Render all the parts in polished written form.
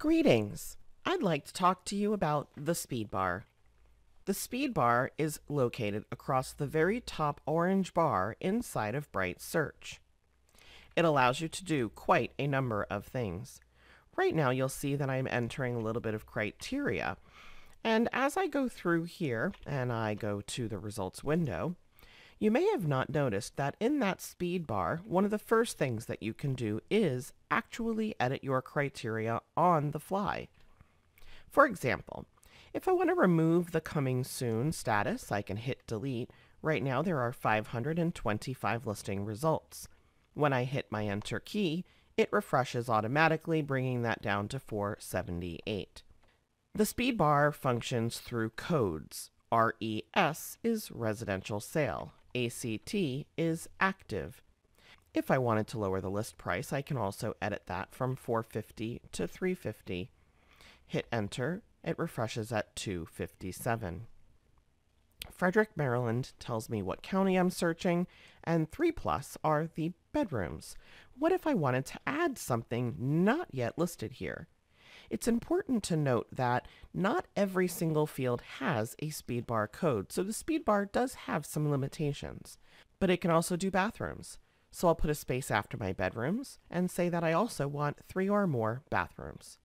Greetings! I'd like to talk to you about the SpeedBar. The SpeedBar is located across the very top orange bar inside of Bright Search. It allows you to do quite a number of things. Right now you'll see that I'm entering a little bit of criteria, and as I go through here and I go to the results window, you may have not noticed that in that SpeedBar, one of the first things that you can do is actually edit your criteria on the fly. For example, if I want to remove the coming soon status, I can hit delete. Right now there are 525 listing results. When I hit my enter key, it refreshes automatically, bringing that down to 478. The SpeedBar functions through codes. RES is residential sale. ACT is active. If I wanted to lower the list price, I can also edit that from 450 to 350. Hit enter, it refreshes at 257. Frederick, Maryland tells me what county I'm searching, and 3+ are the bedrooms. What if I wanted to add something not yet listed here? It's important to note that not every single field has a SpeedBar code, so the SpeedBar does have some limitations, but it can also do bathrooms. So I'll put a space after my bedrooms and say that I also want 3 or more bathrooms.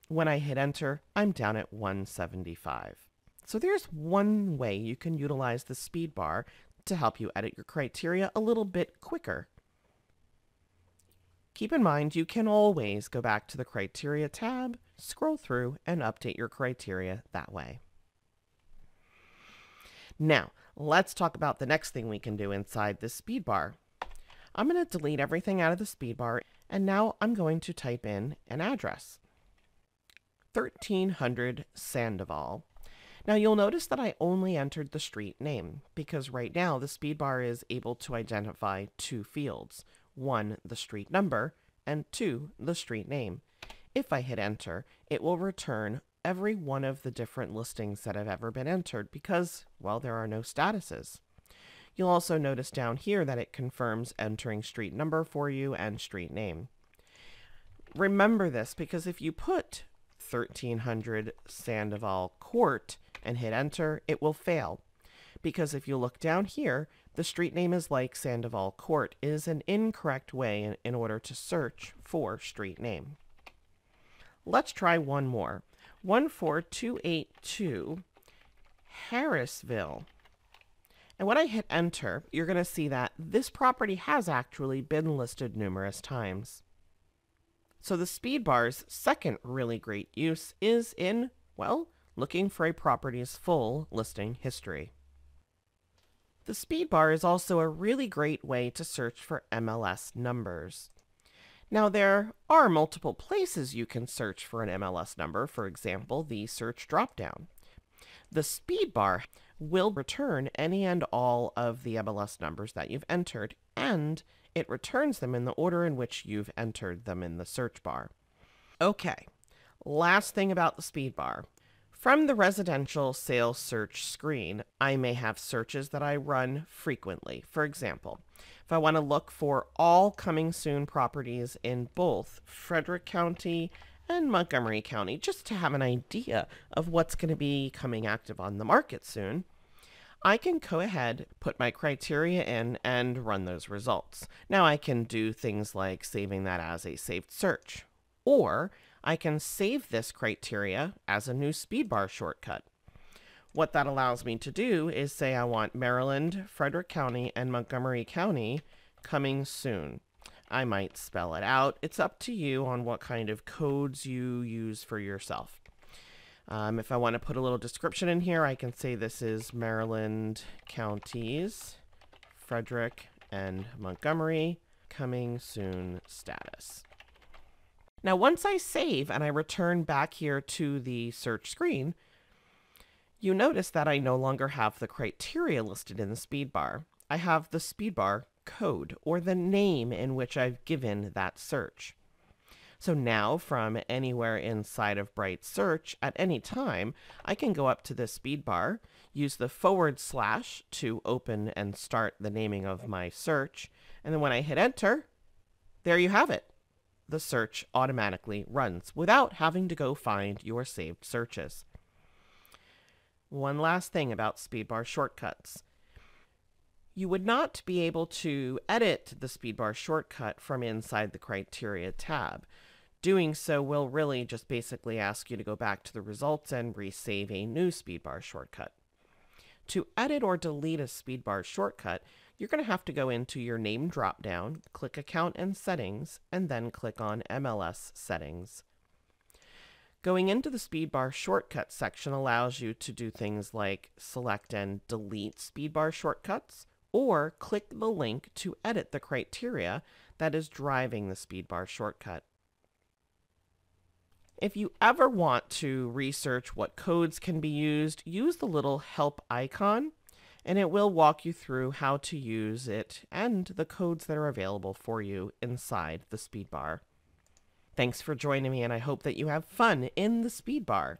When I hit enter, I'm down at 175. So there's one way you can utilize the SpeedBar to help you edit your criteria a little bit quicker. Keep in mind, you can always go back to the Criteria tab, scroll through, and update your criteria that way. Now, let's talk about the next thing we can do inside the SpeedBar. I'm going to delete everything out of the SpeedBar, and now I'm going to type in an address. 1300 Sandoval. Now you'll notice that I only entered the street name, because right now the SpeedBar is able to identify 2 fields. 1, the street number, and 2, the street name. If I hit enter, it will return every one of the different listings that have ever been entered because, well, there are no statuses. You'll also notice down here that it confirms entering street number for you and street name. Remember this because if you put 1300 Sandoval Court and hit enter, it will fail. Because if you look down here, the street name is like Sandoval Court is an incorrect way in order to search for street name. Let's try one more. 14282 Harrisville. And when I hit enter, you're going to see that this property has actually been listed numerous times. So the SpeedBar's second really great use is in, well, looking for a property's full listing history. The SpeedBar is also a really great way to search for MLS numbers. Now there are multiple places you can search for an MLS number, for example, the search dropdown. The SpeedBar will return any and all of the MLS numbers that you've entered, and it returns them in the order in which you've entered them in the search bar. Okay, last thing about the SpeedBar. From the residential sales search screen, I may have searches that I run frequently. For example, if I want to look for all coming soon properties in both Frederick County and Montgomery County, just to have an idea of what's going to be coming active on the market soon, I can go ahead, put my criteria in, and run those results. Now I can do things like saving that as a saved search, or I can save this criteria as a new SpeedBar shortcut. What that allows me to do is say I want Maryland, Frederick County, and Montgomery County coming soon. I might spell it out. It's up to you on what kind of codes you use for yourself. If I want to put a little description in here, I can say this is Maryland counties, Frederick and Montgomery, coming soon status. Now, once I save and I return back here to the search screen, you notice that I no longer have the criteria listed in the SpeedBar. I have the SpeedBar code, or the name in which I've given that search. So now, from anywhere inside of Bright Search at any time, I can go up to the SpeedBar, use the / to open and start the naming of my search, and then when I hit enter, there you have it. the search automatically runs without having to go find your saved searches. One last thing about SpeedBar shortcuts. You would not be able to edit the SpeedBar shortcut from inside the Criteria tab. Doing so will really just basically ask you to go back to the results and resave a new SpeedBar shortcut. To edit or delete a SpeedBar shortcut, you're going to have to go into your name dropdown, click Account and Settings, and then click on MLS Settings. Going into the SpeedBar shortcut section allows you to do things like select and delete SpeedBar shortcuts, or click the link to edit the criteria that is driving the SpeedBar shortcut. If you ever want to research what codes can be used, use the little help icon, and it will walk you through how to use it and the codes that are available for you inside the SpeedBar. Thanks for joining me, and I hope that you have fun in the SpeedBar.